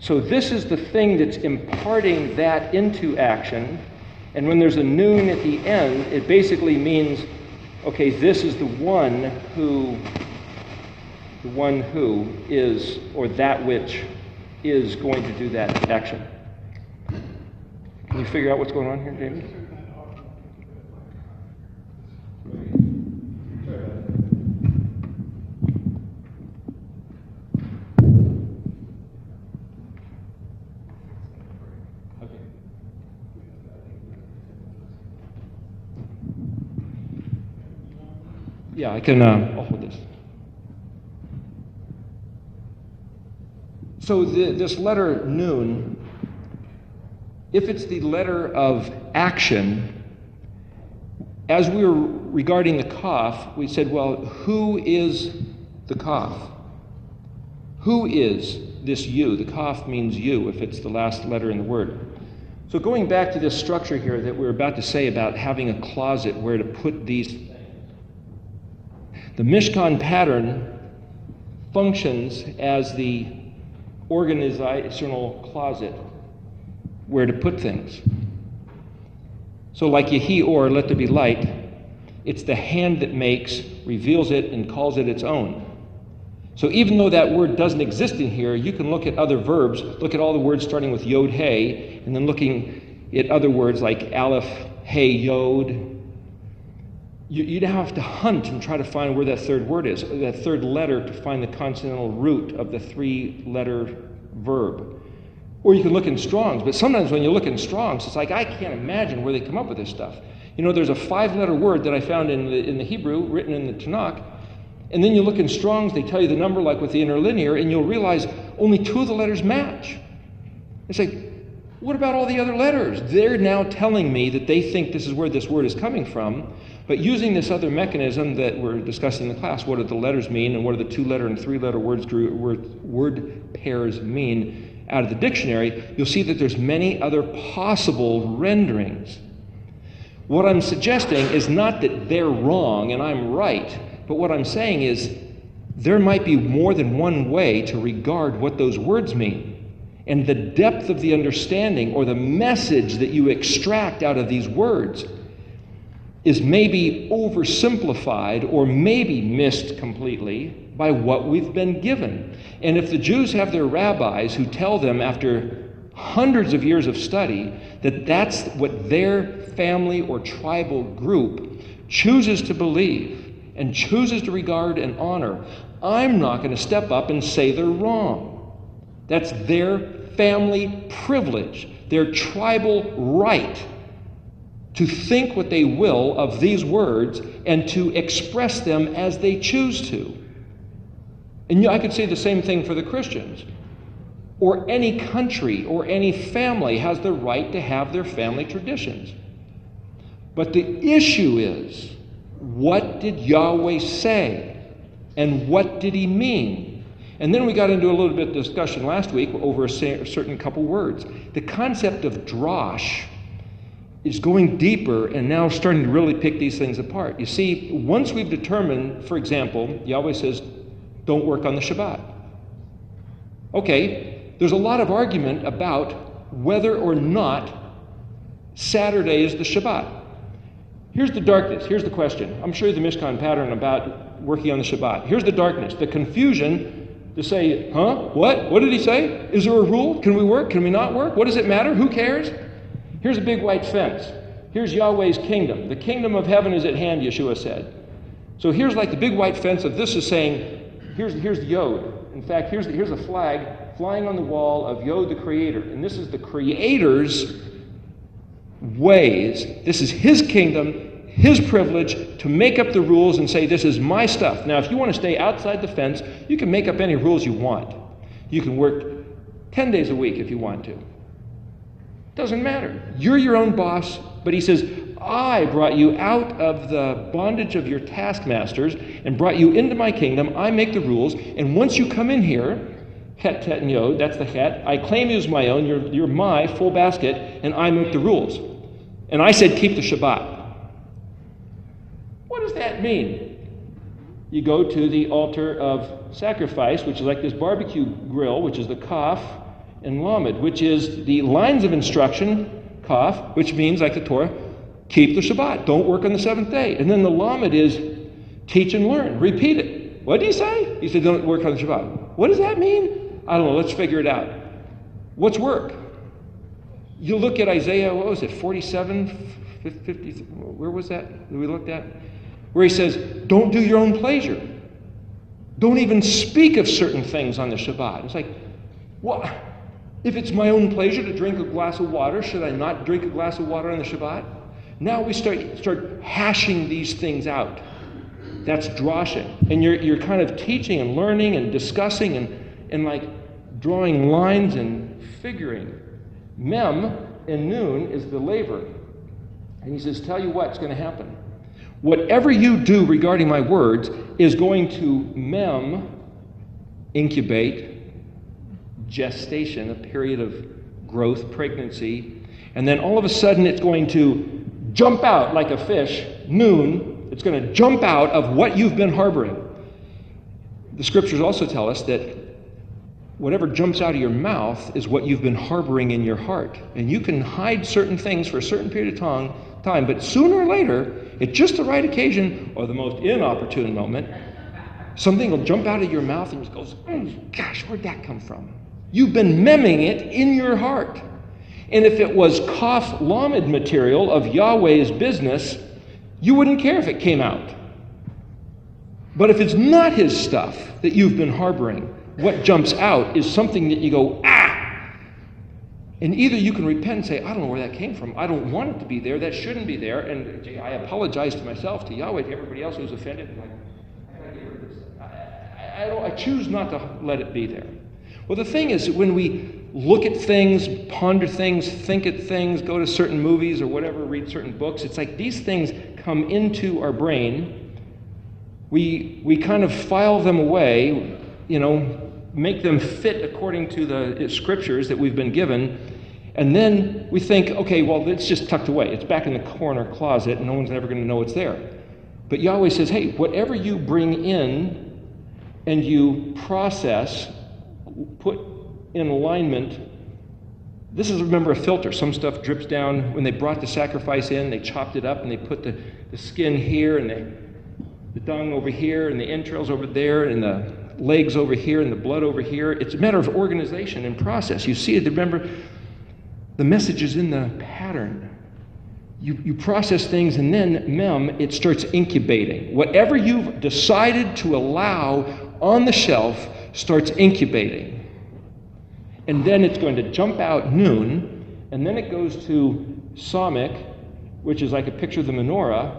So this is the thing that's imparting that into action. And when there's a noon at the end, it basically means, okay, this is the one who is, or that which is going to do that action. Can you figure out what's going on here, Jamie? Yeah, I can, I'll hold this. So this letter noon, if it's the letter of action, as we were regarding the kaf, we said, well, who is the kaf? Who is this you? The kaf means you, if it's the last letter in the word. So going back to this structure here that we were about to say about having a closet where to put these. The Mishkan pattern functions as the organizational closet where to put things. So like Yehi or let there be light, it's the hand that makes, reveals it, and calls it its own. So even though that word doesn't exist in here, you can look at other verbs, look at all the words starting with yod, hey, and then looking at other words like aleph, hey, yod. You'd have to hunt and try to find where that third word is, that third letter to find the consonantal root of the three-letter verb. Or you can look in Strong's, but sometimes when you look in Strong's, it's like, I can't imagine where they come up with this stuff. You know, there's a 5-letter word that I found in the Hebrew, written in the Tanakh, and then you look in Strong's, they tell you the number like with the interlinear, and you'll realize only 2 of the letters match. It's like, what about all the other letters? They're now telling me that they think this is where this word is coming from, but using this other mechanism that we're discussing in the class, what do the letters mean, and what do the 2-letter and 3-letter word pairs mean out of the dictionary, you'll see that there's many other possible renderings. What I'm suggesting is not that they're wrong and I'm right, but what I'm saying is there might be more than one way to regard what those words mean. And the depth of the understanding or the message that you extract out of these words is maybe oversimplified or maybe missed completely by what we've been given. And if the Jews have their rabbis who tell them after hundreds of years of study that that's what their family or tribal group chooses to believe and chooses to regard and honor, I'm not going to step up and say they're wrong. That's their family privilege, their tribal right to think what they will of these words and to express them as they choose to. And I could say the same thing for the Christians. Or any country or any family has the right to have their family traditions. But the issue is, what did Yahweh say? And what did he mean? And then we got into a little bit of discussion last week over a certain couple words. The concept of drosh is going deeper and now starting to really pick these things apart. You see, once we've determined, for example, Yahweh says, don't work on the Shabbat. Okay, there's a lot of argument about whether or not Saturday is the Shabbat. Here's the darkness. Here's the question. I'm sure the Mishkan pattern about working on the Shabbat. Here's the darkness, the confusion to say, what? What did he say? Is there a rule? Can we work? Can we not work? What does it matter? Who cares? Here's a big white fence. Here's Yahweh's kingdom. The kingdom of heaven is at hand, Yeshua said. So here's like the big white fence of this is saying, here's the Yod. In fact, here's a flag flying on the wall of Yod the Creator. And this is the Creator's ways. This is his kingdom, his privilege to make up the rules and say, this is my stuff. Now, if you want to stay outside the fence, you can make up any rules you want. You can work 10 days a week if you want to. Doesn't matter. You're your own boss. But he says, I brought you out of the bondage of your taskmasters and brought you into my kingdom. I make the rules. And once you come in here, Het, Tet, and Yod, that's the Het, I claim you as my own. You're my full basket, and I make the rules. And I said, keep the Shabbat. What does that mean? You go to the altar of sacrifice, which is like this barbecue grill, which is the Kaf, and Lamed, which is the lines of instruction, Kaf, which means, like the Torah, keep the Shabbat. Don't work on the seventh day. And then the Lamed is teach and learn. Repeat it. What did he say? He said, don't work on the Shabbat. What does that mean? I don't know. Let's figure it out. What's work? You look at Isaiah, what was it, 47, 50, where was that we looked at? Where he says, don't do your own pleasure. Don't even speak of certain things on the Shabbat. It's like, what? If it's my own pleasure to drink a glass of water, should I not drink a glass of water on the Shabbat? Now we start hashing these things out. That's droshing. And you're kind of teaching and learning and discussing and like drawing lines and figuring. Mem and Noon is the labor. And he says, tell you what's going to happen. Whatever you do regarding my words is going to Mem, incubate, gestation, a period of growth, pregnancy, and then all of a sudden it's going to jump out like a fish, Noon, it's going to jump out of what you've been harboring. The scriptures also tell us that whatever jumps out of your mouth is what you've been harboring in your heart. And you can hide certain things for a certain period of time, but sooner or later, at just the right occasion or the most inopportune moment, something will jump out of your mouth and just goes, gosh, where'd that come from? You've been memming it in your heart. And if it was Kaf Lamed material of Yahweh's business, you wouldn't care if it came out. But if it's not his stuff that you've been harboring, what jumps out is something that you go, And either you can repent and say, I don't know where that came from. I don't want it to be there. That shouldn't be there. And gee, I apologize to myself, to Yahweh, to everybody else who's offended. I gotta get rid of this. I choose not to let it be there. Well, the thing is, when we look at things, ponder things, think at things, go to certain movies or whatever, read certain books, it's like these things come into our brain. We kind of file them away, make them fit according to the scriptures that we've been given, and then we think, okay, well, it's just tucked away. It's back in the corner closet, and no one's ever going to know it's there. But Yahweh says, hey, whatever you bring in and you process, put in alignment, this is, remember, a filter. Some stuff drips down. When they brought the sacrifice in, they chopped it up, and they put the skin here, and the dung over here, and the entrails over there, and the legs over here, and the blood over here. It's a matter of organization and process. You see it, remember, the message is in the pattern. You process things, and then, it starts incubating. Whatever you've decided to allow on the shelf starts incubating. And then it's going to jump out Noon, and then it goes to Samik, which is like a picture of the menorah,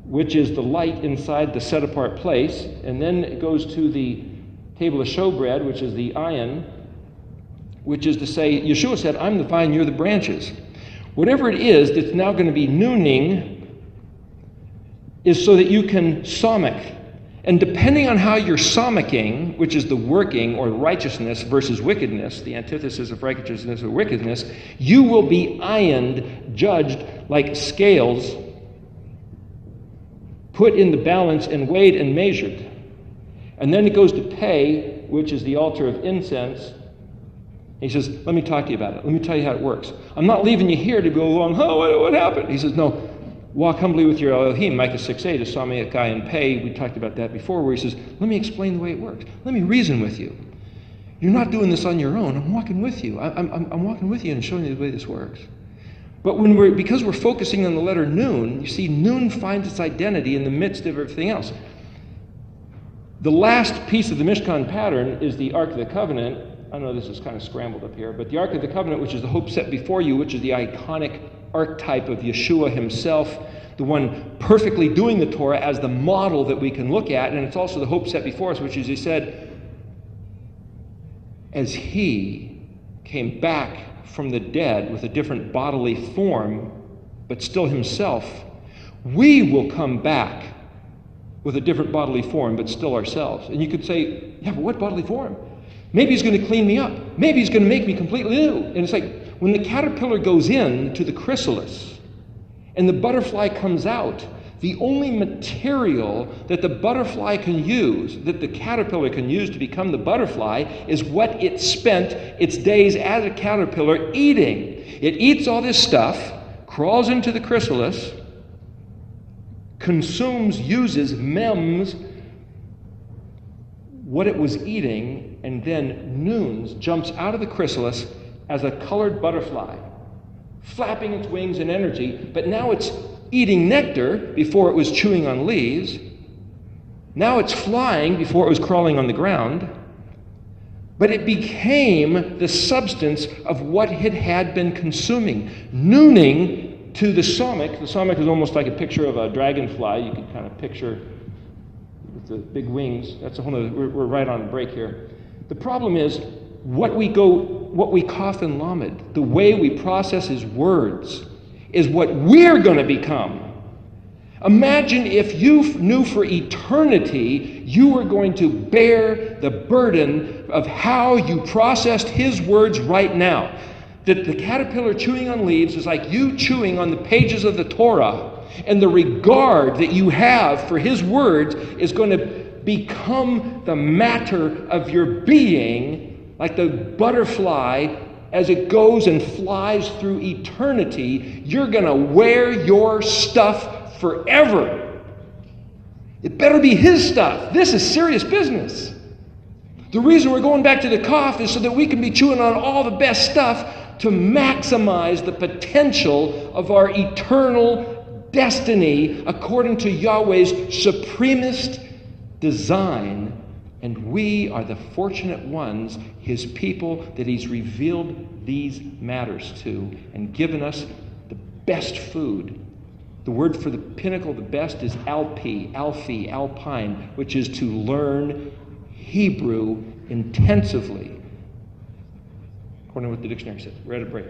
which is the light inside the set-apart place, and then it goes to the table of showbread, which is the ayin, which is to say, Yeshua said, I'm the vine, you're the branches. Whatever it is that's now going to be nooning is so that you can Samik. And depending on how you're samicking, which is the working or righteousness versus wickedness, the antithesis of righteousness or wickedness, you will be ironed, judged like scales, put in the balance and weighed and measured. And then it goes to pay, which is the altar of incense. He says, let me talk to you about it. Let me tell you how it works. I'm not leaving you here to go along, oh, what happened? He says, no, walk humbly with your Elohim. Micah 6:8 is Samiakai and pay. We talked about that before, where he says, let me explain the way it works. Let me reason with you. You're not doing this on your own. I'm walking with you. I'm walking with you and showing you the way this works. But because we're focusing on the letter Nun, you see, Nun finds its identity in the midst of everything else. The last piece of the Mishkan pattern is the Ark of the Covenant. I know this is kind of scrambled up here, but the Ark of the Covenant, which is the hope set before you, which is the iconic archetype of Yeshua himself, the one perfectly doing the Torah as the model that we can look at, and it's also the hope set before us, which is, he said, as he came back from the dead with a different bodily form, but still himself, we will come back with a different bodily form, but still ourselves. And you could say, yeah, but what bodily form? Maybe he's going to clean me up. Maybe he's going to make me completely new. And it's like, when the caterpillar goes into the chrysalis and the butterfly comes out, the only material that the butterfly can use, that the caterpillar can use to become the butterfly, is what it spent its days as a caterpillar eating. It eats all this stuff, crawls into the chrysalis, consumes, uses, mems what it was eating, and then noons, jumps out of the chrysalis as a colored butterfly, flapping its wings in energy, but now it's eating nectar before it was chewing on leaves. Now it's flying before it was crawling on the ground. But it became the substance of what it had been consuming. Nooning to the somic. The somic is almost like a picture of a dragonfly. You can kind of picture with the big wings. That's a whole other, we're right on break here. The problem is what we cough lamed, the way we process his words, is what we're going to become. Imagine if you knew for eternity you were going to bear the burden of how you processed his words right now. That the caterpillar chewing on leaves is like you chewing on the pages of the Torah, and the regard that you have for his words is going to become the matter of your being, like the butterfly as it goes and flies through eternity. You're going to wear your stuff forever. It better be his stuff. This is serious business. The reason we're going back to the cough is so that we can be chewing on all the best stuff to maximize the potential of our eternal destiny according to Yahweh's supremest design. And we are the fortunate ones, his people, that he's revealed these matters to and given us the best food. The word for the pinnacle, the best, is alpi, alpine, which is to learn Hebrew intensively, according to what the dictionary says. We're at a break.